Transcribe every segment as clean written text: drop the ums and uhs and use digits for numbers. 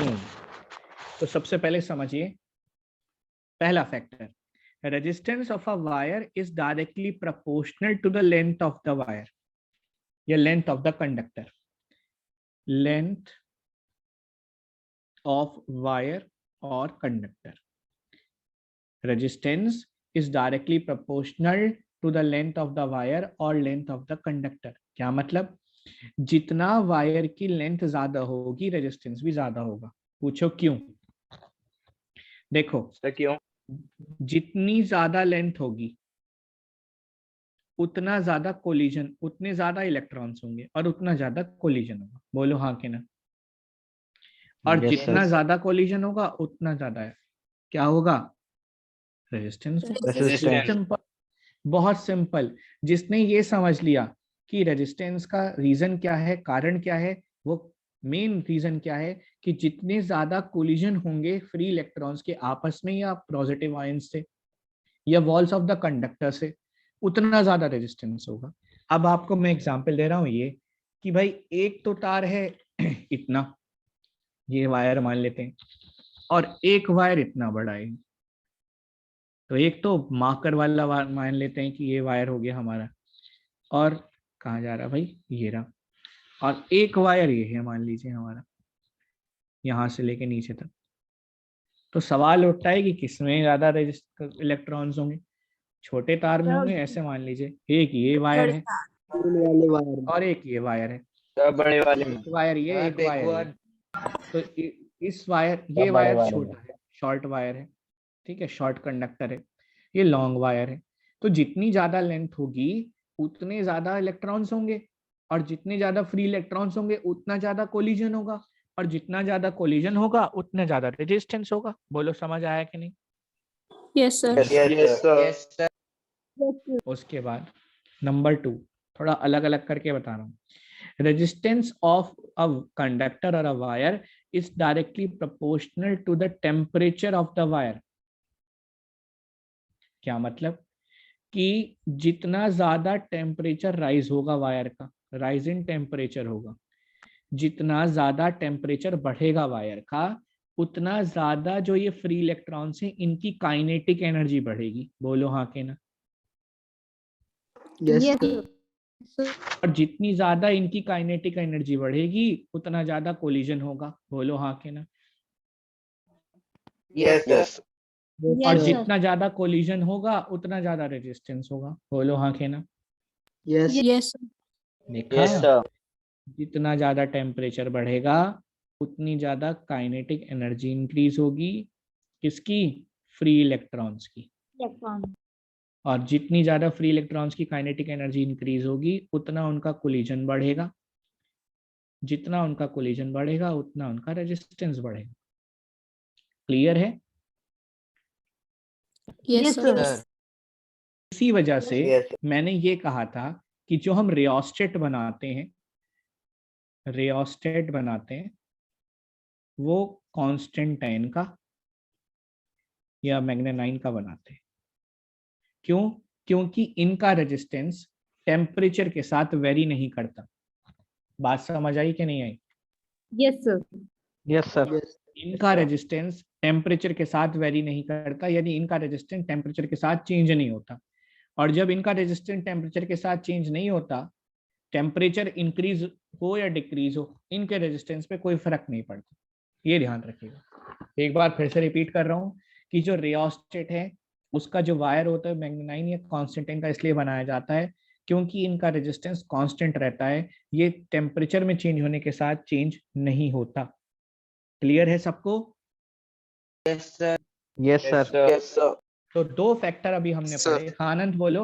क्यों? तो सबसे पहले समझिए पहला factor, resistance of a wire is directly proportional to the length of the wire या length of the conductor. Length of wire और conductor, resistance is directly proportional to the length of the wire और length of the conductor. क्या मतलब? जितना wire की length ज्यादा होगी resistance भी ज्यादा होगा। पूछो क्यों? देखो क्यों? जितनी ज्यादा लेंथ होगी उतना ज्यादा कोलिजन, उतने ज्यादा इलेक्ट्रॉन्स होंगे और उतना ज्यादा कोलिजन होगा। बोलो हाँ कि ना? और Yes, जितना sir. ज्यादा कोलिजन होगा उतना ज्यादा है क्या होगा? रेजिस्टेंस। Resistance. सिंपल, बहुत सिंपल। जिसने ये समझ लिया कि रेजिस्टेंस का रीजन क्या है, कारण क्या है, वो मेन रीजन क्या है कि जितने ज्यादा कोलिजन होंगे फ्री इलेक्ट्रॉन्स के आपस में या पॉजिटिव आयंस से या वॉल्स ऑफ द कंडक्टर से, उतना ज्यादा रेजिस्टेंस होगा। अब आपको मैं एग्जांपल दे रहा हूं ये कि भाई एक तो तार है इतना, ये वायर मान लेते हैं, और एक वायर इतना बड़ा है। तो एक तो मार्कर वाला मान लेते हैं कि ये वायर हो गया हमारा, और कहाँ जा रहा भाई, ये रहा। और एक वायर ये है मान लीजिए हमारा, यहाँ से लेके नीचे तक। तो सवाल उठता है कि किसमें ज्यादा इलेक्ट्रॉन्स होंगे? छोटे तार में होंगे, ऐसे मान लीजिए एक ये वायर है वाले वायर और एक ये वायर है। सब बड़े वाले एक वायर ये, एक वायर ये। तो इस वायर, ये सब बड़े वायर वाले छोटा है, शॉर्ट वायर है, ठीक है, शॉर्ट कंडक्टर है। ये लॉन्ग वायर है। तो जितनी ज्यादा लेंथ होगी उतने ज्यादा इलेक्ट्रॉन्स होंगे, और जितने ज्यादा फ्री इलेक्ट्रॉन्स होंगे उतना ज्यादा कोलिजन होगा, और जितना ज्यादा कोलिजन होगा उतना ज्यादा रेजिस्टेंस होगा। बोलो समझ आया कि नहीं? Yes sir. Yes, sir. उसके बाद नंबर 2, थोड़ा अलग अलग करके बता रहा हूँ। रेजिस्टेंस ऑफ अ कंडक्टर और a wire is directly proportional to the temperature of the wire. क्या मतलब? कि जितना ज्यादा टेम्परेचर राइज होगा वायर का, राइज इन टेम्परेचर होगा, जितना ज्यादा टेम्परेचर बढ़ेगा वायर का, उतना ज्यादा जो ये फ्री इलेक्ट्रॉन्स हैं इनकी काइनेटिक एनर्जी बढ़ेगी। बोलो हाँ के ना? और जितनी ज्यादा इनकी काइनेटिक एनर्जी बढ़ेगी उतना ज्यादा कोलिजन होगा। बोलो हाँ के ना? Yes. और जितना ज्यादा कोलिजन होगा उतना ज्यादा रेजिस्टेंस होगा। बोलो हाँ के ना? यस देखा? Yes, sir. जितना ज्यादा टेम्परेचर बढ़ेगा उतनी ज्यादा काइनेटिक एनर्जी इंक्रीज होगी। किसकी? फ्री इलेक्ट्रॉन्स की। और जितनी ज्यादा फ्री इलेक्ट्रॉन्स की काइनेटिक एनर्जी इंक्रीज होगी उतना उनका कोलिजन बढ़ेगा। जितना उनका कोलिजन बढ़ेगा उतना उनका रेजिस्टेंस बढ़ेगा। क्लियर है? Yes sir. इसी वजह से Yes. मैंने ये कहा था कि जो हम रियोस्टेट बनाते हैं, रियोस्टेट बनाते हैं वो कांस्टेंट है इनका या मैग्नेनाइन का बनाते हैं। क्यों? क्योंकि इनका रेजिस्टेंस टेम्परेचर के साथ वेरी नहीं करता। बात समझ आई कि नहीं आई? Yes sir. Yes, sir. इनका रेजिस्टेंस टेम्परेचर के साथ वेरी नहीं करता, यानी इनका रेजिस्टेंस टेम्परेचर के साथ चेंज नहीं होता। और जब इनका रेजिस्टेंस टेम्परेचर के साथ चेंज नहीं होता, टेम्परेचर इंक्रीज हो या डिक्रीज हो, इनके रेजिस्टेंस पे कोई फर्क नहीं पड़ता। ये ध्यान रखिएगा। एक बार फिर से रिपीट कर रहा हूँ कि जो रियोस्टेट है उसका जो वायर होता है मैग्नेनाइन या कांस्टेंटाइन का इसलिए बनाया जाता है क्योंकि इनका रेजिस्टेंस कांस्टेंट रहता है, ये टेम्परेचर में चेंज होने के साथ चेंज नहीं होता। क्लियर है सबको? Yes, sir. Yes, sir. तो 2 फैक्टर अभी हमने पढ़े। हाँ आनंद बोलो।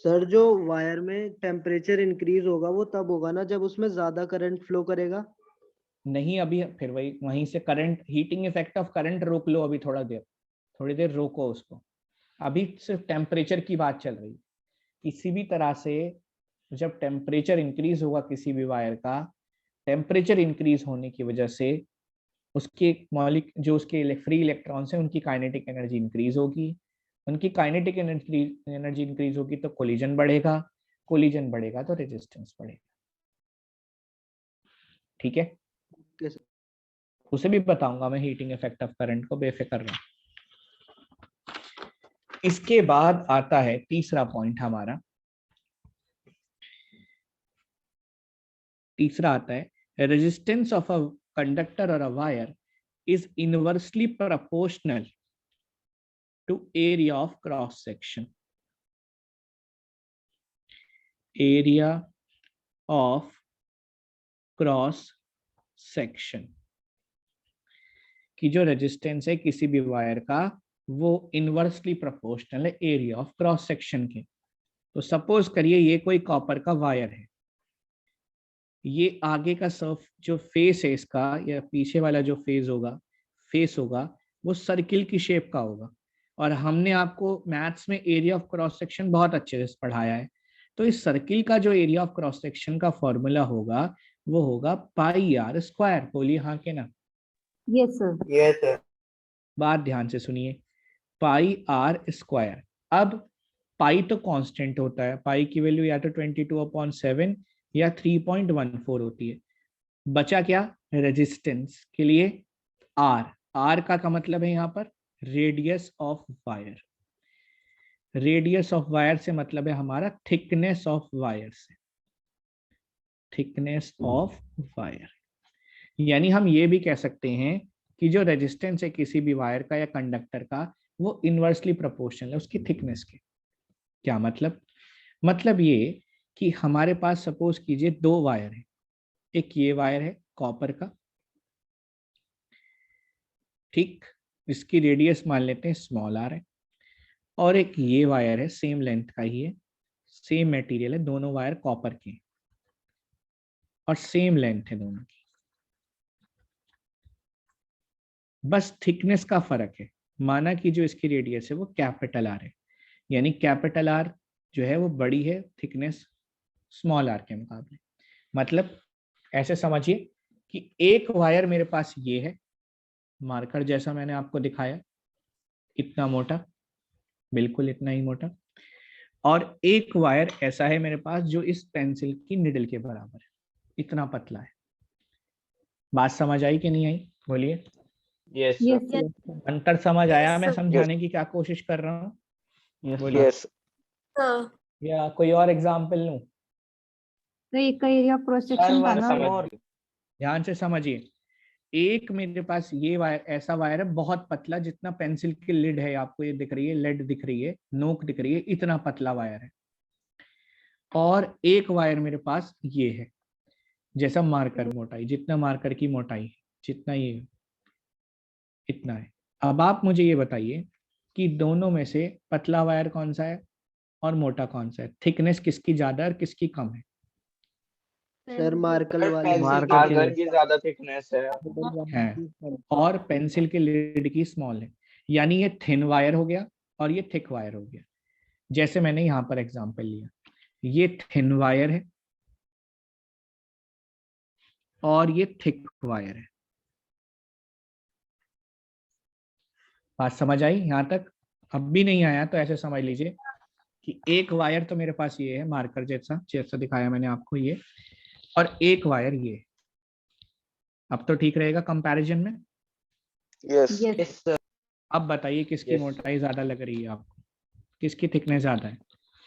सर जो वायर में टेम्परेचर इंक्रीज होगा वो तब होगा ना जब उसमें ज्यादा करंट फ्लो करेगा। नहीं, अभी फिर वहीं से current, heating effect of current रोक लो अभी, थोड़ी देर रोको उसको। अभी सिर्फ टेम्परेचर की बात चल रही। किसी भी तरह से जब टेम्परेचर इंक्रीज होगा किसी भी वायर का, टेम्परेचर इंक्रीज होने की वजह से उसके मॉलिक जो उसके फ्री इलेक्ट्रॉन्स हैं उनकी काइनेटिक एनर्जी इंक्रीज होगी। उनकी काइनेटिक एनर्जी इंक्रीज होगी तो कोलिजन बढ़ेगा, कोलिजन बढ़ेगा तो रेजिस्टेंस बढ़ेगा। ठीक है, Okay, sir. उसे भी बताऊंगा मैं हीटिंग इफेक्ट ऑफ करंट को, बेफिक्र रहो। इसके बाद आता है तीसरा पॉइंट हमारा, तीसरा आता है रेजिस्टेंस ऑफ अ कंडक्टर और a wire is inversely proportional to area of cross section. Area of cross section की जो रेजिस्टेंस है किसी भी वायर का, वो इनवर्सली प्रोपोर्शनल है एरिया ऑफ क्रॉस सेक्शन के। तो सपोज करिए ये कोई कॉपर का वायर है, ये आगे का सर्फ जो फेस है इसका, या पीछे वाला जो फेस होगा वो सर्किल की शेप का होगा। और हमने आपको मैथ्स में एरिया ऑफ क्रॉस सेक्शन बहुत अच्छे से पढ़ाया है। तो इस सर्किल का जो एरिया ऑफ क्रॉस सेक्शन का फॉर्मूला होगा वो होगा पाई आर स्क्वायर। बोलिए हाँ के ना? Yes, sir. Yes, sir. बात ध्यान से सुनिए, पाई आर स्क्वायर। अब पाई तो कांस्टेंट होता है, पाई की वैल्यू या तो 22/7 या 3.14 होती है। बचा क्या? रेजिस्टेंस के लिए आर। आर का मतलब है यहाँ पर radius of wire. Radius of wire से मतलब है हमारा थिकनेस ऑफ वायर से, थिकनेस ऑफ वायर। यानी हम ये भी कह सकते हैं कि जो रेजिस्टेंस है किसी भी वायर का या कंडक्टर का, वो इनवर्सली प्रोपोर्शनल है उसकी थिकनेस के। क्या मतलब? मतलब ये कि हमारे पास सपोज कीजिए दो वायर है, एक ये वायर है कॉपर का, ठीक, इसकी रेडियस मान लेते हैं स्मॉल आर है, और एक ये वायर है सेम लेंथ का ही है, सेम मटेरियल है, दोनों वायर कॉपर के और सेम लेंथ है दोनों की, बस थिकनेस का फर्क है। माना कि जो इसकी रेडियस है वो कैपिटल आर है, यानी कैपिटल आर जो है वो बड़ी है थिकनेस स्मॉल आर के मुकाबले। मतलब ऐसे समझिए कि एक वायर मेरे पास ये है, मार्कर जैसा मैंने आपको दिखाया, इतना मोटा, बिल्कुल इतना ही मोटा, और एक वायर ऐसा है मेरे पास जो इस पेंसिल की निडल के बराबर है, इतना पतला है। बात समझ आई कि नहीं आई? बोलिए। Yes, sir. Yes, sir. अंतर समझ आया? मैं sir. समझाने की क्या कोशिश कर रहा हूँ? Yes, बोलिए। Yes. Sir. या कोई और एग्जाम्पल लूं? तो एक का एरिया क्रॉस Sir, सेक्शन मैं था समझ ना। गया। ध्यान से समझिए, एक मेरे पास ये वायर, ऐसा वायर है बहुत पतला, जितना पेंसिल की लिड है, आपको ये दिख रही है, लेड दिख रही है, नोक दिख रही है, इतना पतला वायर है। और एक वायर मेरे पास ये है, जैसा मार्कर मोटाई, जितना मार्कर की मोटाई है, जितना ये इतना है। अब आप मुझे ये बताइए कि दोनों में से पतला वायर कौन सा है और मोटा कौन सा है? थिकनेस किसकी ज्यादा और किसकी कम है? सर मार्कल Sir, वाली pencil मार्कर की की मार्कर की ज्यादा थिकनेस है। है और पेंसिल के लिड की स्मॉल है। यानी ये थिन वायर हो गया और ये थिक वायर हो गया। जैसे मैंने यहाँ पर एग्जांपल लिया, ये थिन वायर है और ये थिक वायर है। बात समझ आई यहाँ तक? अब भी नहीं आया तो ऐसे समझ लीजिए कि एक वायर तो मेरे पास ये है मार्कर जैसा, जैसा दिखाया मैंने आपको ये, और एक वायर ये। अब तो ठीक रहेगा कंपैरिजन में? Yes. Yes. Yes, sir. अब बताइए किसकी Yes. मोटाई ज्यादा लग रही है आपको, किसकी थिकनेस ज्यादा है?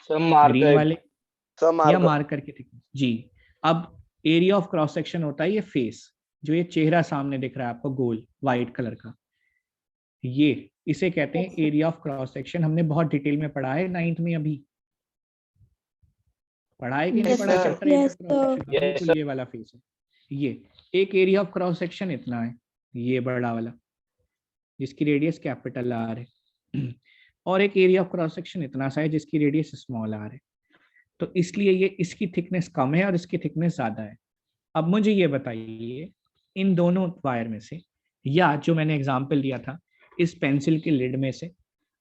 Sir, green marker. वाले Sir, या marker. मार्कर की थिकनेस? जी। अब एरिया ऑफ क्रॉस सेक्शन होता है ये फेस, जो ये चेहरा सामने दिख रहा है आपको गोल व्हाइट कलर का, ये इसे कहते हैं एरिया ऑफ क्रॉस सेक्शन। हमने बहुत डिटेल में पढ़ा है 9th में, अभी पढ़ा है कि नहीं Yes, पढ़ा sir. Chapter area of cross section का? Yes, बिल्कुल ये वाला फेस है। ये एक एरिया ऑफ क्रॉस सेक्शन इतना है, ये बड़ा वाला जिसकी रेडियस कैपिटल आर है, और एक एरिया ऑफ क्रॉस सेक्शन इतना सा है जिसकी रेडियस स्मॉल आर है। तो इसलिए ये इसकी थिकनेस कम है और इसकी थिकनेस ज्यादा है। अब मुझे ये बताइए इन दोनों वायर में से, या जो मैंने एग्जांपल दिया था इस पेंसिल के लिड में से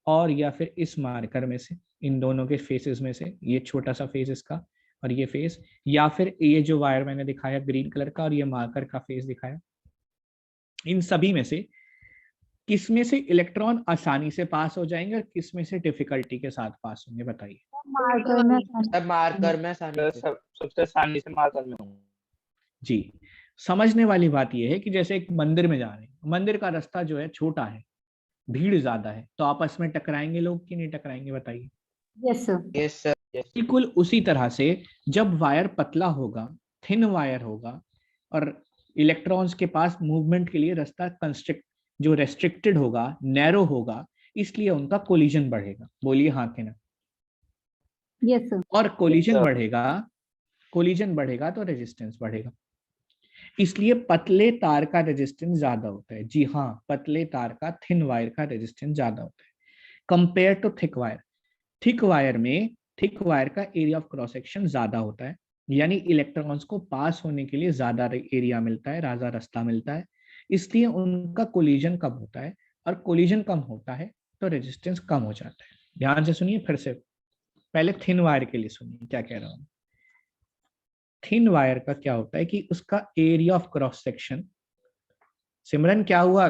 और या फिर इस मार्कर में से, इन दोनों के फेसेस में से, ये छोटा सा फेस इसका और ये फेस, या फिर ये जो वायर मैंने दिखाया ग्रीन कलर का और ये मार्कर का फेस दिखाया, इन सभी में से किस में से इलेक्ट्रॉन आसानी से पास हो जाएंगे और किस में से डिफिकल्टी के साथ पास होंगे? बताइए। Sir, marker में आसानी से। सबसे आसानी से marker में होगा। जी, समझने वाली बात यह है कि जैसे एक मंदिर में जा रहे हैं, मंदिर का रास्ता जो है छोटा है, भीड़ ज्यादा है, तो आपस में टकराएंगे लोग कि नहीं टकराएंगे, बताइए। Yes sir. Yes, sir. Yes. बिल्कुल उसी तरह से जब वायर पतला होगा, थिन वायर होगा, और इलेक्ट्रॉन्स के पास मूवमेंट के लिए रास्ता जो रेस्ट्रिक्टेड होगा, नैरो होगा, इसलिए उनका कोलिजन बढ़ेगा। बोलिए हाँ कि ना। Yes sir. और sir. कोलिजन बढ़ेगा तो रेजिस्टेंस बढ़ेगा। इसलिए पतले तार का रेजिस्टेंस ज्यादा होता है। जी हाँ, पतले तार का, थिन वायर का रेजिस्टेंस ज्यादा होता है compare to thick wire. Thick wire का एरिया ऑफ क्रॉस सेक्शन ज्यादा होता है, यानी इलेक्ट्रॉन्स को पास होने के लिए ज्यादा एरिया मिलता है, ज्यादा रास्ता मिलता है, इसलिए उनका कोलिजन कम होता है। और कोलिजन कम होता है तो रेजिस्टेंस कम हो जाता है। ध्यान से सुनिए फिर से, पहले थिन वायर के लिए सुनिए क्या कह रहा हूं। थिन वायर का क्या होता है कि उसका एरिया ऑफ क्रॉस सेक्शन, सिमरन क्या हुआ,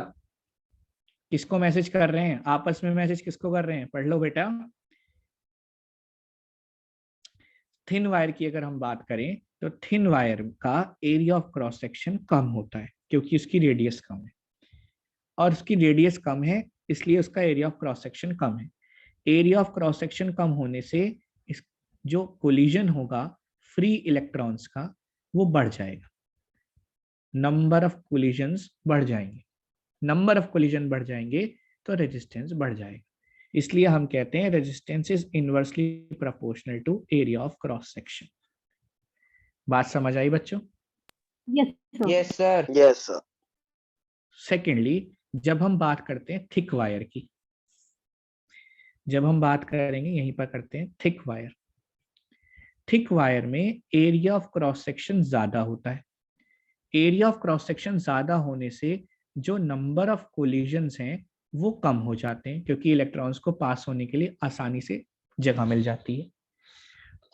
किसको मैसेज कर रहे हैं, आपस में मैसेज किसको कर रहे हैं, पढ़ लो बेटा। थिन वायर की अगर हम बात करें तो थिन वायर का एरिया ऑफ क्रॉस सेक्शन कम होता है क्योंकि उसकी रेडियस कम है, और उसकी रेडियस कम है इसलिए उसका एरिया ऑफ क्रॉस सेक्शन कम है। एरिया ऑफ क्रॉस सेक्शन कम होने से इस जो कोलिजन होगा फ्री इलेक्ट्रॉन्स का वो बढ़ जाएगा, नंबर ऑफ कोलिजन्स बढ़ जाएंगे। नंबर ऑफ कोलिजन बढ़ जाएंगे तो रेजिस्टेंस बढ़ जाएगा। इसलिए हम कहते हैं resistance is inversely proportional to area of cross section. बात समझ आई बच्चों? Yes sir. Yes, sir. Yes sir. Secondly, जब हम बात करते हैं थिक वायर की, जब हम बात करेंगे यहीं पर करते हैं थिक वायर। थिक वायर में एरिया ऑफ क्रॉस सेक्शन ज्यादा होता है। एरिया ऑफ क्रॉस सेक्शन ज्यादा होने से जो नंबर ऑफ कोलिजन्स हैं वो कम हो जाते हैं क्योंकि इलेक्ट्रॉन्स को पास होने के लिए आसानी से जगह मिल जाती है,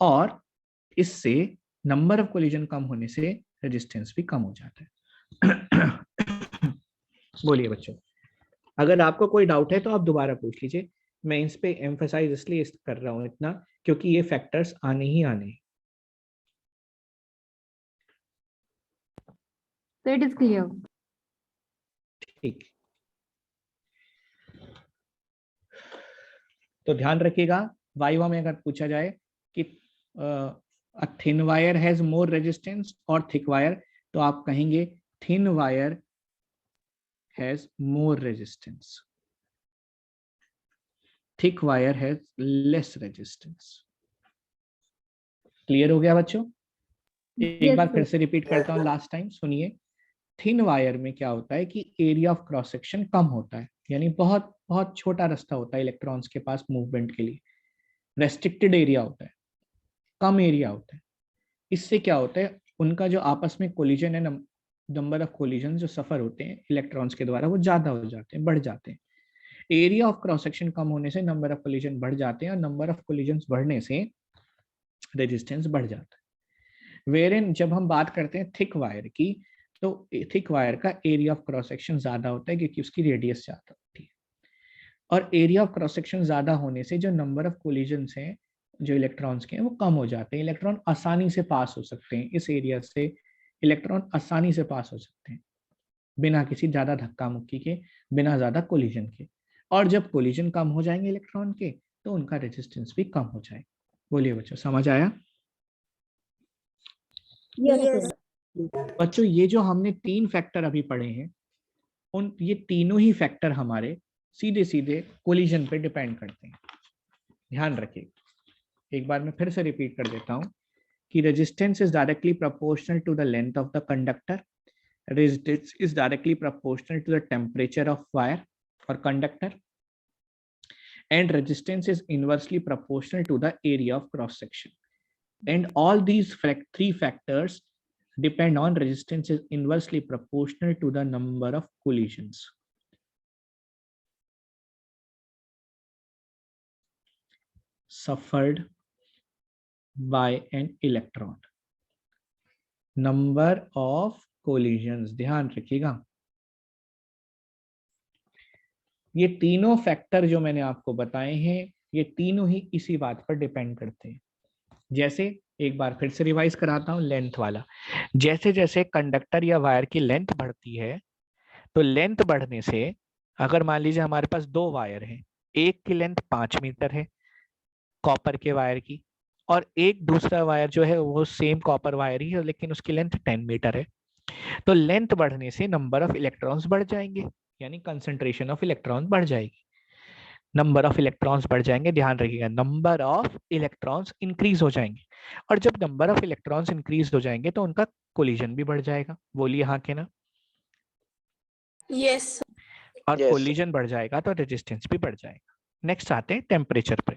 और इससे नंबर ऑफ कोलिजन कम होने से रेजिस्टेंस भी कम हो जाता है। बोलिए बच्चों, अगर आपको कोई डाउट है तो आप दोबारा पूछ लीजिए। मैं इस पे एम्फसाइज इसलिए कर रहा हूं इतना क्योंकि ये फैक्टर्स आने ही आने हैं। So it is clear. ठीक, तो ध्यान रखिएगा, वाइवा में अगर पूछा जाए कि a thin wire has more resistance और थिक वायर, तो आप कहेंगे thin wire has more resistance, thick wire has less resistance. Clear हो गया बच्चों? एक Yes, बार sir. फिर से रिपीट करता हूँ, लास्ट टाइम सुनिए। थिन वायर में क्या होता है कि एरिया ऑफ क्रॉस सेक्शन कम होता है, यानी बहुत बहुत छोटा रास्ता होता है इलेक्ट्रॉन्स के पास मूवमेंट के लिए, रेस्ट्रिक्टेड एरिया होता है, कम एरिया होता है। इससे क्या होता है, उनका जो आपस में कोलिजन है, नंबर ऑफ कोलिजन जो सफर होते हैं इलेक्ट्रॉन्स के द्वारा वो ज्यादा हो जाते हैं, बढ़ जाते हैं। एरिया ऑफ क्रॉस सेक्शन कम होने से नंबर ऑफ कोलिजन बढ़ जाते हैं, और नंबर ऑफ कोलिजन बढ़ने से रेजिस्टेंस बढ़ जाता है। वेरेन जब हम बात करते हैं थिक वायर की, तो थिक वायर का एरिया ऑफ क्रॉस सेक्शन ज्यादा होता है क्योंकि उसकी रेडियस ज्यादा होती है, और एरिया ऑफ क्रॉस सेक्शन ज्यादा होने से जो नंबर ऑफ कोलिजन्स हैं जो इलेक्ट्रॉन्स के हैं वो कम हो जाते हैं। इलेक्ट्रॉन आसानी से पास हो सकते हैं, इस एरिया से इलेक्ट्रॉन आसानी से पास हो सकते हैं बिना किसी ज्यादा धक्का मुक्की के, बिना ज्यादा कोलिजन के। और जब कोलिजन कम हो जाएंगे इलेक्ट्रॉन के तो उनका रेजिस्टेंस भी कम हो जाएगा। बोलिए बच्चों, समझ आया? Yes, sir. बच्चों, ये जो हमने 3 फैक्टर अभी पढ़े हैं, ये तीनों ही फैक्टर हमारे सीधे सीधे कोलिजन पे डिपेंड करते हैं। ध्यान रखिए, एक बार मैं फिर से रिपीट कर देता हूं कि resistance is directly proportional to the length of the conductor, resistance is directly proportional to the temperature of wire or conductor, and resistance is inversely proportional to the area of cross section. And all these 3 factors depend on resistance is inversely proportional to the number of collisions. Suffered by an electron. Number of collisions, ध्यान रखिएगा। ये तीनों factor जो मैंने आपको बताए हैं, ये तीनों ही इसी बात पर डिपेंड करते हैं। जैसे एक बार फिर से रिवाइज कराता हूँ लेंथ वाला। जैसे जैसे कंडक्टर या वायर की लेंथ बढ़ती है, तो लेंथ बढ़ने से अगर मान लीजिए हमारे पास दो वायर हैं, एक की लेंथ 5 मीटर है कॉपर के वायर की, और एक दूसरा वायर जो है वो सेम कॉपर वायर ही है लेकिन उसकी लेंथ 10 मीटर है, तो लेंथ बढ़ने से नंबर ऑफ इलेक्ट्रॉन्स बढ़ जाएंगे, यानी कंसंट्रेशन ऑफ इलेक्ट्रॉन बढ़ जाएगी। नंबर ऑफ इलेक्ट्रॉन्स बढ़ जाएंगे, ध्यान रखिएगा, नंबर ऑफ इलेक्ट्रॉन्स इंक्रीज हो जाएंगे, और जब नंबर ऑफ इलेक्ट्रॉन्स इंक्रीज हो जाएंगे तो उनका कोलिजन भी बढ़ जाएगा। बोलिए हाँ के ना। यस। और Yes. कोलिजन बढ़ जाएगा तो रेजिस्टेंस भी बढ़ जाएगा। नेक्स्ट आते हैं टेम्परेचर पे।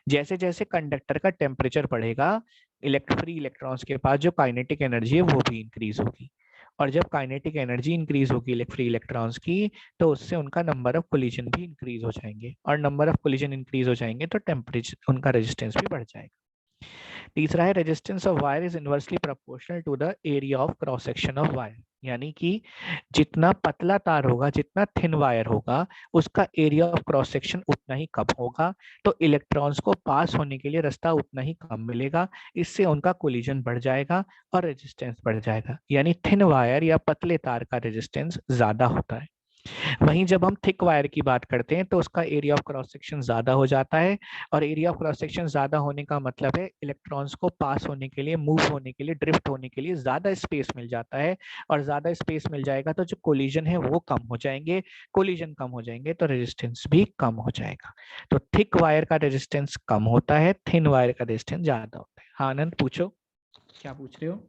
जैसे जैसे कंडक्टर का टेम्परेचर बढ़ेगा, फ्री इलेक्ट्रॉन्स के पास जो काइनेटिक एनर्जी है वो भी इंक्रीज होगी, और जब काइनेटिक एनर्जी इंक्रीज होगी फ्री इलेक्ट्रॉन्स की, तो उससे उनका नंबर ऑफ कोलिजन भी इंक्रीज हो जाएंगे, और नंबर ऑफ कोलिजन इंक्रीज हो जाएंगे तो टेम्परेचर उनका रेजिस्टेंस भी बढ़ जाएगा। तीसरा है resistance of wire is inversely proportional to the area of cross section of wire, यानी कि जितना पतला तार होगा, जितना थिन वायर होगा, उसका एरिया ऑफ क्रॉस सेक्शन उतना ही कम होगा, तो इलेक्ट्रॉन्स को पास होने के लिए रास्ता उतना ही कम मिलेगा, इससे उनका कोलिजन बढ़ जाएगा और रेजिस्टेंस बढ़ जाएगा। यानी थिन वायर या पतले तार का रेजिस्टेंस ज्यादा होता है। वहीं जब हम थिक वायर की बात करते हैं तो उसका एरिया ऑफ क्रॉस सेक्शन ज्यादा हो जाता है, और एरिया ऑफ क्रॉस सेक्शन ज्यादा होने का मतलब है इलेक्ट्रॉन्स को पास होने के लिए, मूव होने के लिए, ड्रिफ्ट होने के लिए ज्यादा स्पेस मिल जाता है, और ज्यादा स्पेस मिल जाएगा तो जो कोलिजन है वो कम हो जाएंगे, कोलिजन कम हो जाएंगे तो रेजिस्टेंस भी कम हो जाएगा। तो थिक वायर का रेजिस्टेंस कम होता है, थिन वायर का रेजिस्टेंस ज्यादा होता है। हाँ आनंद पूछो, क्या पूछ रहे हो?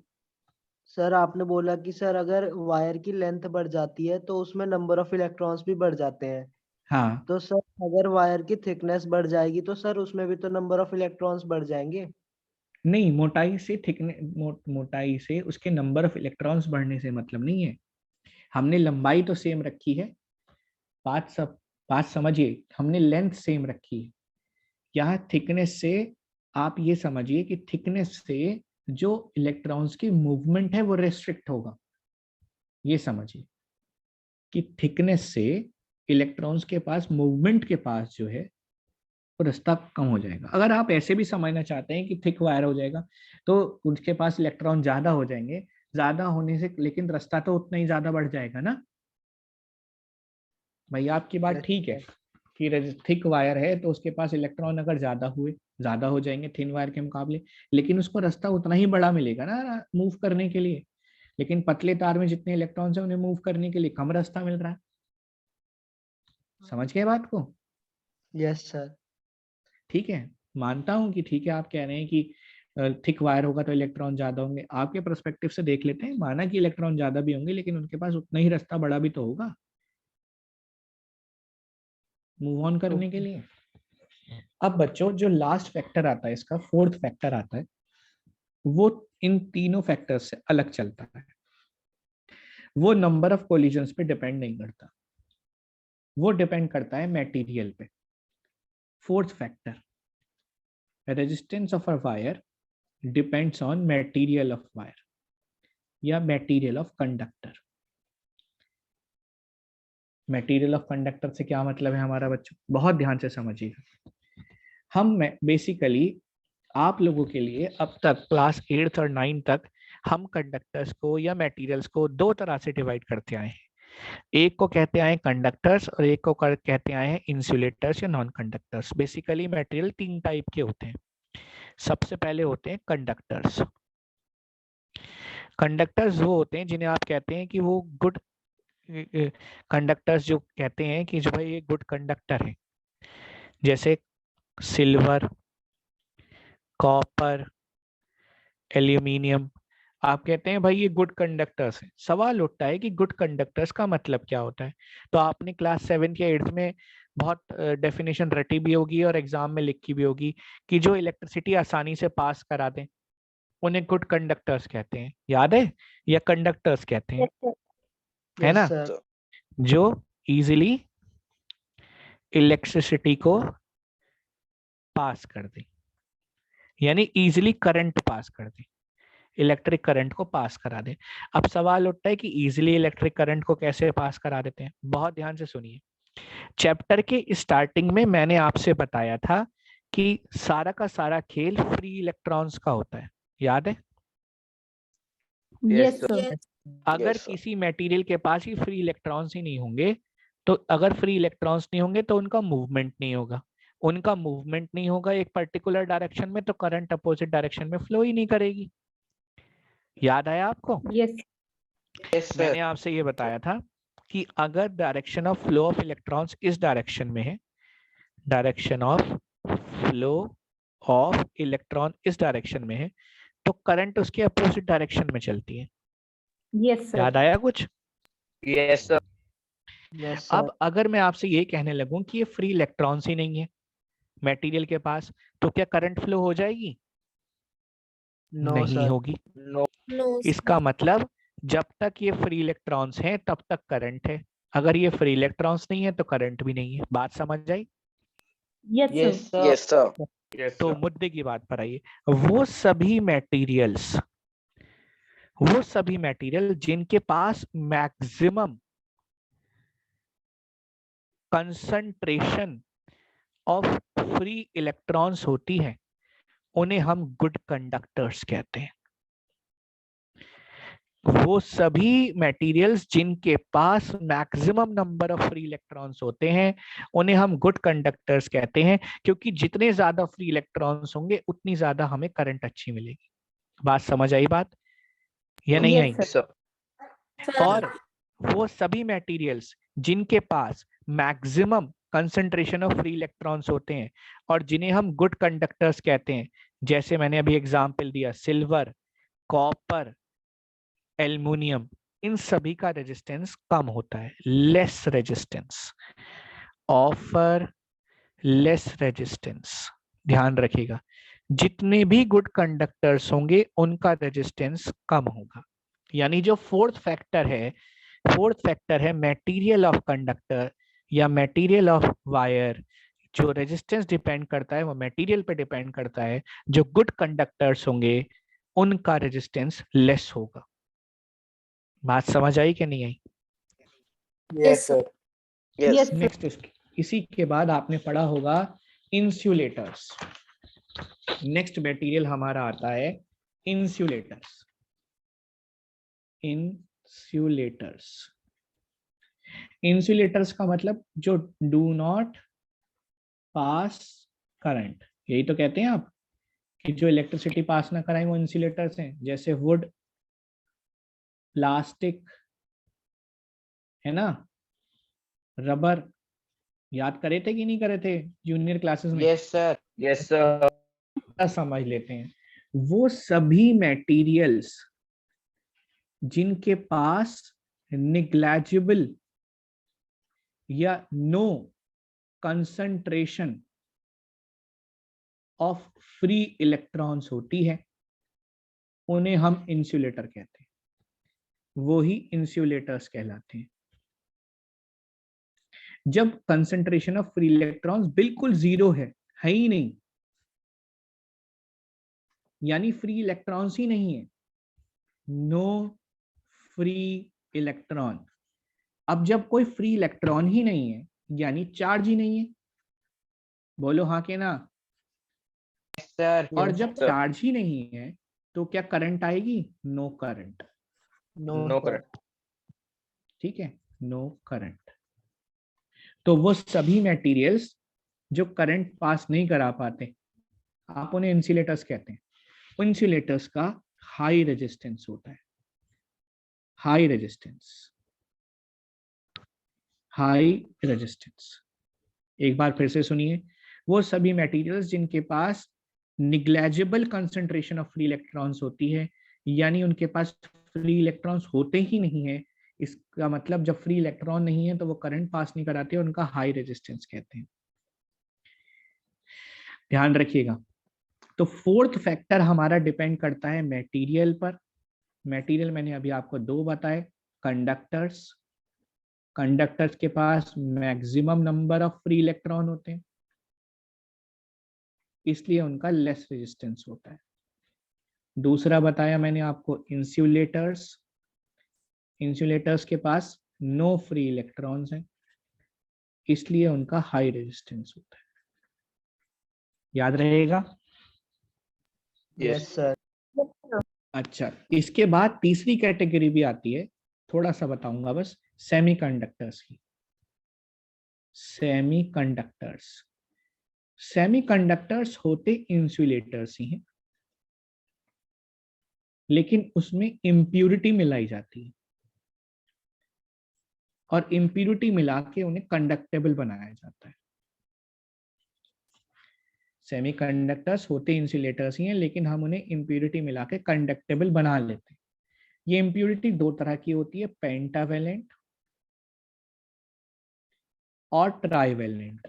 सर आपने बोला कि सर अगर वायर की लेंथ बढ़ जाती है तो उसमें नंबर ऑफ इलेक्ट्रॉन्स भी बढ़ जाते हैं। हाँ, तो सर अगर वायर की थिकनेस बढ़ जाएगी तो सर उसमें भी तो नंबर ऑफ इलेक्ट्रॉन्स बढ़ जाएंगे। नहीं, मोटाई से मोटाई से उसके नंबर ऑफ इलेक्ट्रॉन्स बढ़ने से मतलब नहीं है। हमने लंबाई तो सेम रखी है, बात समझिए, हमने लेंथ सेम रखी है। यहाँ थिकनेस से आप ये समझिए कि थिकनेस से जो इलेक्ट्रॉन्स की मूवमेंट है वो रेस्ट्रिक्ट होगा। ये समझिए कि थिकनेस से इलेक्ट्रॉन्स के पास मूवमेंट के पास जो है वो रास्ता कम हो जाएगा। अगर आप ऐसे भी समझना चाहते हैं कि थिक वायर हो जाएगा तो उनके पास इलेक्ट्रॉन ज्यादा हो जाएंगे, ज्यादा होने से लेकिन रास्ता तो उतना ही ज्यादा बढ़ जाएगा ना। भाई आपकी बात ठीक है कि थिक वायर है तो उसके पास इलेक्ट्रॉन अगर ज्यादा हो जाएंगे थिन वायर के मुकाबले, लेकिन उसको रास्ता उतना ही बड़ा मिलेगा ना मूव करने के लिए। लेकिन पतले तार में जितने इलेक्ट्रॉन्स है उन्हें मूव करने के लिए कम रास्ता मिल रहा है। समझ गए बात को? Yes sir. ठीक है, मानता हूं कि ठीक है, आप कह रहे हैं कि थिक वायर होगा तो इलेक्ट्रॉन ज्यादा होंगे। आपके पर्सपेक्टिव से देख लेते हैं, माना कि इलेक्ट्रॉन ज्यादा भी होंगे लेकिन उनके पास उतना ही रास्ता बड़ा भी तो होगा मूव ऑन करने के लिए। अब बच्चों जो लास्ट फैक्टर आता है, इसका फोर्थ फैक्टर आता है, वो इन तीनों फैक्टर्स से अलग चलता है। वो नंबर ऑफ कोलिजन्स पे डिपेंड नहीं करता, वो डिपेंड करता है मटेरियल पे। Fourth factor, resistance of a wire depends on material of wire या material of conductor. Material of conductor से क्या मतलब है हमारा बच्चों, बहुत ध्यान से समझिएगा। हम बेसिकली आप लोगों के लिए अब तक क्लास 8 और 9 तक हम कंडक्टर्स को या मटेरियल्स को दो तरह से डिवाइड करते आए हैं। एक को कहते आए कंडक्टर्स और एक को कहते आए हैं इंसुलेटर्स या नॉन कंडक्टर्स। बेसिकली मटेरियल तीन टाइप के होते हैं। सबसे पहले होते हैं कंडक्टर्स। कंडक्टर्स वो होते हैं जिन्हें आप कहते हैं कि वो गुड कंडक्टर्स, जो कहते हैं कि जो भाई ये गुड कंडक्टर है, जैसे सिल्वर, कॉपर, एल्यूमिनियम। आप कहते हैं भाई ये गुड कंडक्टर्स हैं। सवाल उठता है कि गुड कंडक्टर्स का मतलब क्या होता है। तो आपने क्लास 7 या 8 में बहुत डेफिनेशन रटी भी होगी और एग्जाम में लिखी भी होगी कि जो इलेक्ट्रिसिटी आसानी से पास करा दें उन्हें गुड कंडक्टर्स कहते हैं। याद है? या कंडक्टर्स कहते हैं, है ना? सर। जो इजीली इलेक्ट्रिसिटी को पास कर दे, यानी इजीली करंट पास कर दे, इलेक्ट्रिक करंट को पास करा दे। अब सवाल उठता है कि इजीली इलेक्ट्रिक करंट को कैसे पास करा देते हैं। बहुत ध्यान से सुनिए। चैप्टर के स्टार्टिंग में मैंने आपसे बताया था कि सारा का सारा खेल फ्री इलेक्ट्रॉन्स का होता है, याद है? Yes, sir. sir. अगर Yes, sir. किसी मटेरियल के पास ही फ्री इलेक्ट्रॉन्स ही नहीं होंगे, तो अगर फ्री इलेक्ट्रॉन्स नहीं होंगे तो उनका मूवमेंट नहीं होगा, उनका मूवमेंट नहीं होगा एक पर्टिकुलर डायरेक्शन में, तो करंट अपोजिट डायरेक्शन में फ्लो ही नहीं करेगी। याद आया आपको? Yes. Yes, sir. मैंने आपसे ये बताया था कि अगर direction of flow of electrons इस डायरेक्शन में है, direction of flow of electron इस डायरेक्शन में है, तो करंट उसके अपोजिट डायरेक्शन में चलती है। Yes, sir. याद आया कुछ? Yes, sir. Yes sir. अब अगर मैं आपसे ये कहने लगूं कि ये फ्री इलेक्ट्रॉन्स ही नहीं है मटेरियल के पास, तो क्या करंट फ्लो हो जाएगी? नो नहीं सर। होगी। No. इसका मतलब जब तक ये फ्री इलेक्ट्रॉन्स हैं तब तक करंट है, अगर ये फ्री इलेक्ट्रॉन्स नहीं है तो करंट भी नहीं है। बात समझ आई? Yes, sir. Yes, sir. Yes, sir. Yes, तो sir. मुद्दे की बात पर आइए। वो सभी मटेरियल जिनके पास maximum concentration of free electrons होती है, उन्हें हम गुड कंडक्टर्स कहते हैं। वो सभी मटेरियल्स जिनके पास maximum number of free electrons होते हैं, उन्हें हम गुड कंडक्टर्स कहते हैं, क्योंकि जितने ज्यादा फ्री इलेक्ट्रॉन्स होंगे उतनी ज्यादा हमें करंट अच्छी मिलेगी। बात समझ आई बात या नहीं आई? Yes, sir. और वो सभी मटेरियल्स जिनके पास maximum concentration of free electrons होते हैं और जिन्हें हम गुड कंडक्टर्स कहते हैं, जैसे मैंने अभी एग्जांपल दिया सिल्वर, कॉपर, एल्युमिनियम, इन सभी का रेजिस्टेंस कम होता है, less resistance, offer less resistance. ध्यान रखिएगा, जितने भी गुड कंडक्टर्स होंगे उनका रेजिस्टेंस कम होगा। यानी जो फोर्थ फैक्टर है मटेरियल ऑफ कंडक्टर या मटेरियल ऑफ वायर, जो रेजिस्टेंस डिपेंड करता है वो मटेरियल पे डिपेंड करता है। जो गुड कंडक्टर्स होंगे उनका रेजिस्टेंस लेस होगा। बात समझ आई कि नहीं आई? Yes, sir. Yes. Yes, sir. Next इसी के बाद आपने पढ़ा होगा इंसुलेटर्स। नेक्स्ट मटेरियल हमारा आता है इंसुलेटर्स। इंसुलेटर्स का मतलब जो डू नॉट पास करंट, यही तो कहते हैं आप कि जो इलेक्ट्रिसिटी पास ना कराएं वो इंसुलेटर्स हैं। जैसे वुड, प्लास्टिक, है ना, रबर। याद करे थे कि नहीं करे थे जूनियर क्लासेस में? Yes, sir. Yes, sir. समझ लेते हैं। वो सभी मटेरियल्स जिनके पास निग्लेजिबल या no concentration of free electrons होती है, उन्हें हम इंसुलेटर कहते हैं। वो ही इंसुलेटर्स कहलाते हैं। जब कंसंट्रेशन ऑफ फ्री इलेक्ट्रॉन्स बिल्कुल जीरो है ही नहीं, यानी फ्री इलेक्ट्रॉन्स ही नहीं है, नो फ्री इलेक्ट्रॉन। अब जब कोई फ्री इलेक्ट्रॉन ही नहीं है यानी चार्ज ही नहीं है, बोलो हाँ के ना। Yes, sir. और Yes, जब sir. चार्ज ही नहीं है तो क्या करंट आएगी? No current. No current. ठीक है, नो करंट। तो वो सभी मटेरियल्स जो करंट पास नहीं करा पाते, आप उन्हें इंसुलेटर्स कहते हैं। इंसुलेटर्स का हाई रेजिस्टेंस होता है, हाई रेजिस्टेंस, हाई रेजिस्टेंस। एक बार फिर से सुनिए, वो सभी मटेरियल्स जिनके पास negligible concentration of free electrons होती है, यानी उनके पास फ्री इलेक्ट्रॉन्स होते ही नहीं है। इसका मतलब जब फ्री इलेक्ट्रॉन नहीं है तो वो करंट पास नहीं कराते, उनका हाई रेजिस्टेंस कहते हैं। ध्यान रखिएगा। तो फोर्थ फैक्टर हमारा डिपेंड करता है मटेरियल पर। मटेरियल मैंने अभी आपको दो बताए, कंडक्टर्स। कंडक्टर्स के पास maximum number of free electron होते हैं, इसलिए उनका लेस रेजिस्टेंस होता है। दूसरा बताया मैंने आपको इंसुलेटर्स। इंसुलेटर्स के पास नो फ्री इलेक्ट्रॉन्स हैं, इसलिए उनका हाई रेजिस्टेंस होता है। याद रहेगा? Yes sir. अच्छा, इसके बाद तीसरी कैटेगरी भी आती है, थोड़ा सा बताऊंगा बस, सेमीकंडक्टर्स की। सेमीकंडक्टर्स, सेमीकंडक्टर्स होते इंसुलेटर्स ही हैं, लेकिन उसमें इम्प्यूरिटी मिलाई जाती है और इम्प्यूरिटी मिला के उन्हें कंडक्टेबल बनाया जाता है। सेमीकंडक्टर्स होते इंसुलेटर्स ही हैं, लेकिन हम उन्हें इम्प्यूरिटी मिला के कंडक्टेबल बना लेते हैं। ये इम्प्यूरिटी दो तरह की होती है, पेंटावेलेंट और ट्राइवेलेंट।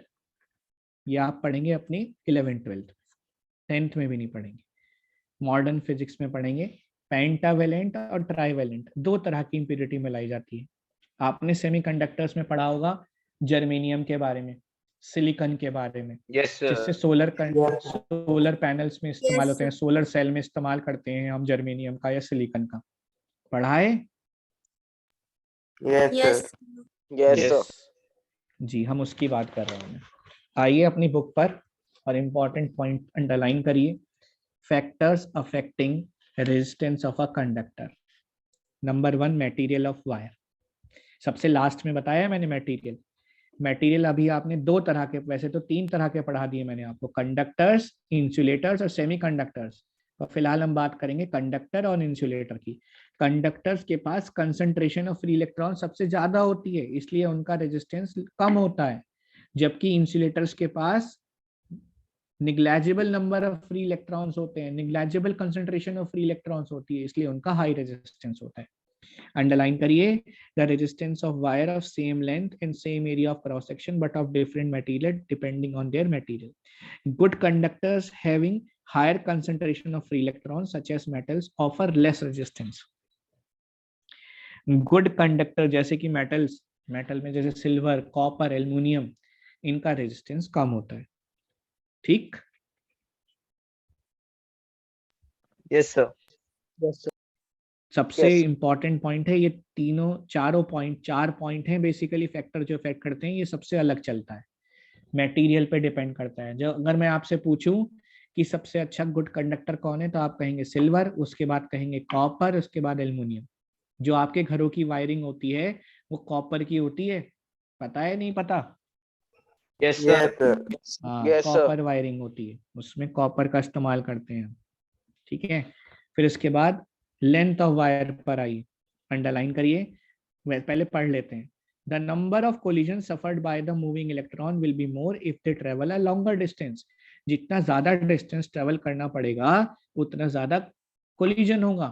ये आप पढ़ेंगे अपनी 11th 12th, 10th में भी नहीं पढ़ेंगे, मॉडर्न फिजिक्स में पढ़ेंगे। पेंटावेलेंट और ट्राइवेलेंट दो तरह की इम्प्यूरिटी मिलाई जाती है। आपने सेमीकंडक्टर्स में पढ़ा होगा जर्मेनियम के बारे में, सिलिकॉन के बारे में, Yes, sir. जिससे सोलर पैनल्स में इस्तेमाल होते हैं, सोलर सेल में इस्तेमाल करते हैं हम जर्मेनियम का या सिलिकॉन का। पढ़ा है? Yes, Yes. sir. Yes, sir. जी, हम उसकी बात कर रहे हैं। आइए अपनी बुक पर और इम्पोर्टेंट पॉइंट अंडरलाइन करिए। Factors affecting resistance of a conductor. Number 1, material of wire. सबसे लास्ट में बताया मैंने मटेरियल। मटेरियल अभी आपने दो तरह के, वैसे तो 3 तरह के पढ़ा दिए मैंने आपको, कंडक्टर्स, इंसुलेटर्स और सेमीकंडक्टर्स। तो फिलहाल हम बात करेंगे कंडक्टर और इंसुलेटर की। कंडक्टर्स के पास कंसंट्रेशन ऑफ फ्री इलेक्ट्रॉन सबसे ज्यादा होती है, इसलिए उनका रेजिस्टेंस कम होता है, जबकि इंसुलेटर्स के पास negligible number of free electrons होते हैं, negligible concentration of free electrons होती है, इसलिए उनका हाई रेजिस्टेंस होता है। अंडरलाइन करिए, the resistance of wire of same length and same area of cross section but of different material depending on their material. Good conductors having higher concentration of free electrons such as metals offer less resistance. Good conductor जैसे कि metal में जैसे silver, copper, aluminium, इनका resistance कम होता है। ठीक? Yes, sir. Yes sir. सबसे Yes. इंपॉर्टेंट पॉइंट है, ये चार पॉइंट हैं बेसिकली फैक्टर जो इफेक्ट करते हैं, ये सबसे अलग चलता है, मटेरियल पे डिपेंड करता है। जो अगर मैं आपसे पूछूं कि सबसे अच्छा गुड कंडक्टर कौन है, तो आप कहेंगे सिल्वर, उसके बाद कहेंगे कॉपर, उसके बाद एल्युमिनियम। जो आपके घरों की वायरिंग होती है वो कॉपर की होती है, पता है नहीं पता? Yes, sir. हाँ, Yes, sir. कॉपर वायरिंग होती है, उसमें कॉपर का इस्तेमाल करते हैं। ठीक है, फिर इसके बाद लेंथ ऑफ वायर पर आई, अंडरलाइन करिए, पहले पढ़ लेते हैं। The number of collisions suffered by the moving electron will be more if they travel a longer distance. जितना ज्यादा डिस्टेंस ट्रेवल करना पड़ेगा उतना ज्यादा कोलिजन होगा,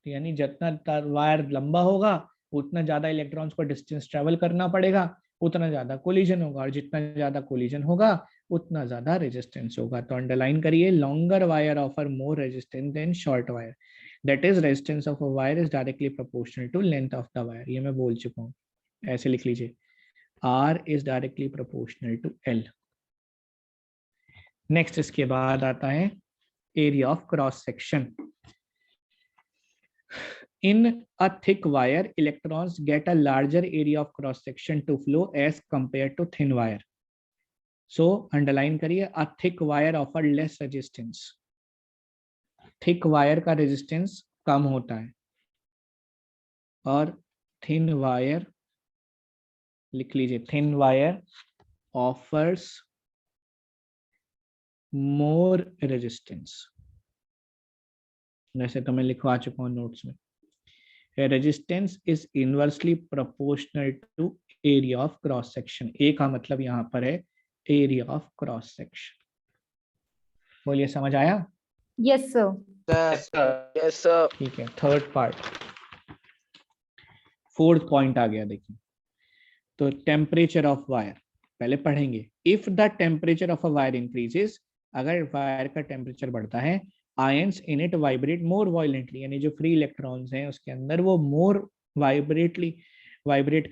यानी जितना वायर लंबा होगा उतना ज्यादा इलेक्ट्रॉन्स को डिस्टेंस ट्रेवल करना पड़ेगा, उतना ज्यादा कोलिजन होगा, और जितना ज्यादा कोलिजन होगा उतना ज्यादा रेजिस्टेंस होगा। तो अंडरलाइन करिए, longer wire offer more resistance than short wire, that is resistance of a wire is directly proportional to length of the wire. ये मैं बोल चुका हूँ, ऐसे लिख लीजिए, R is directly proportional to L। Next इसके बाद आता है area of cross section. In a thick wire, electrons get a larger area of cross section to flow as compared to thin wire. So underline करिए, a thick wire offer less resistance। Thick wire का resistance कम होता है, और thin wire, लिख लीजिए, thin wire offers more resistance. वैसे तो मैं लिखवा चुका हूँ नोट्स में। Resistance is inversely proportional to area of cross section. A का मतलब यहाँ पर है एरिया ऑफ क्रॉस सेक्शन। बोलिए, समझ आया? Yes, sir. Yes, sir. Yes, sir. ठीक है, थर्ड पार्ट, फोर्थ पॉइंट आ गया। देखिए, तो टेम्परेचर ऑफ वायर पहले पढ़ेंगे। If the temperature of a wire increases, अगर वायर का टेम्परेचर बढ़ता है, ions in it vibrate more violently, यानी जो फ्री इलेक्ट्रॉन्स हैं उसके अंदर वो मोर वाइब्रेट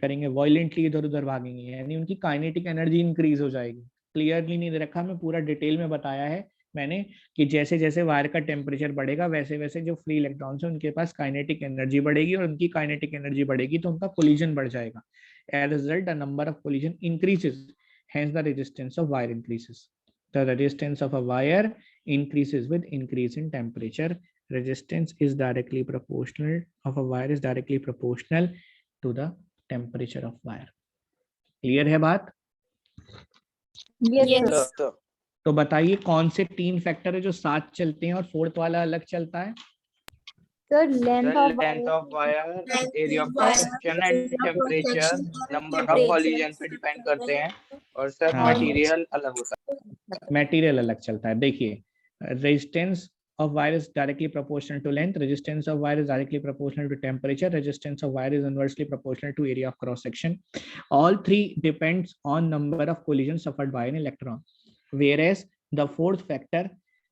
करेंगे, वायलेंटली इधर उधर भागेंगे, यानी उनकी काइनेटिक एनर्जी इंक्रीज हो जाएगी। क्लियरली नहीं दे रखा, मैं पूरा डिटेल में बताया है मैंने कि जैसे जैसे वायर का टेम्परेचर बढ़ेगा वैसे वैसे जो फ्री इलेक्ट्रॉन्स हैं उनके पास काइनेटिक एनर्जी बढ़ेगी, और उनकी काइनेटिक एनर्जी बढ़ेगी तो उनका कोलिजन बढ़ जाएगा। As a result, the number of collision increases, hence the resistance of wire increases. The resistance of a wire increases with increase in temperature. Resistance is directly proportional of a wire is directly proportional to the temperature of wire. Clear है बात? Yes, Yes, sir. sir. तो बताइए कौन से 3 factor है जो साथ चलते हैं और फोर्थ वाला अलग चलता है? Sir, length of Length of wire, area of wire, cross section and area of temperature, cross-section, number of temperature. collision पे डिपेंड करते हैं और सर हाँ। मटेरियल अलग होता है. मटेरियल अलग चलता है. देखिए, resistance of wire is directly proportional to length, resistance of wire is directly proportional to temperature, resistance of wire is inversely proportional to area of cross section. All three depends on number of collisions suffered by an electron, whereas the fourth factor,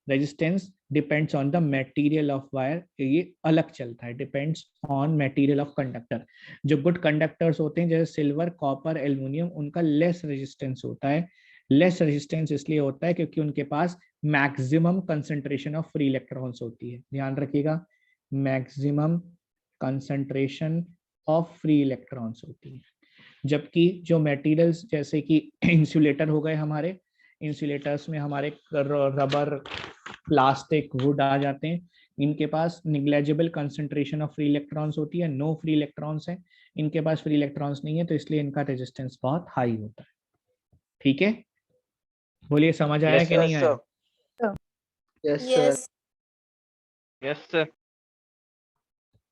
resistance, depends on the material of wire. ये अलग चलता है, depends on material of conductor. जो good conductors होते हैं जैसे silver, copper, aluminium, उनका less resistance होता है. लेस रेजिस्टेंस इसलिए होता है क्योंकि उनके पास maximum concentration of free electrons होती है. ध्यान रखिएगा, maximum concentration of free electrons होती है. जबकि जो मटेरियल्स जैसे कि इंसुलेटर हो गए, हमारे इंसुलेटर्स में हमारे रबर, प्लास्टिक, वुड आ जाते हैं. इनके पास negligible concentration of free electrons होती है, नो फ्री इलेक्ट्रॉन्स है. इनके पास फ्री इलेक्ट्रॉन्स नहीं है, तो इसलिए इनका रेजिस्टेंस बहुत हाई होता है. ठीक है, बोलिए समझ आया Yes, कि sir, नहीं आया? sir. Yes, sir. Yes. Yes, sir.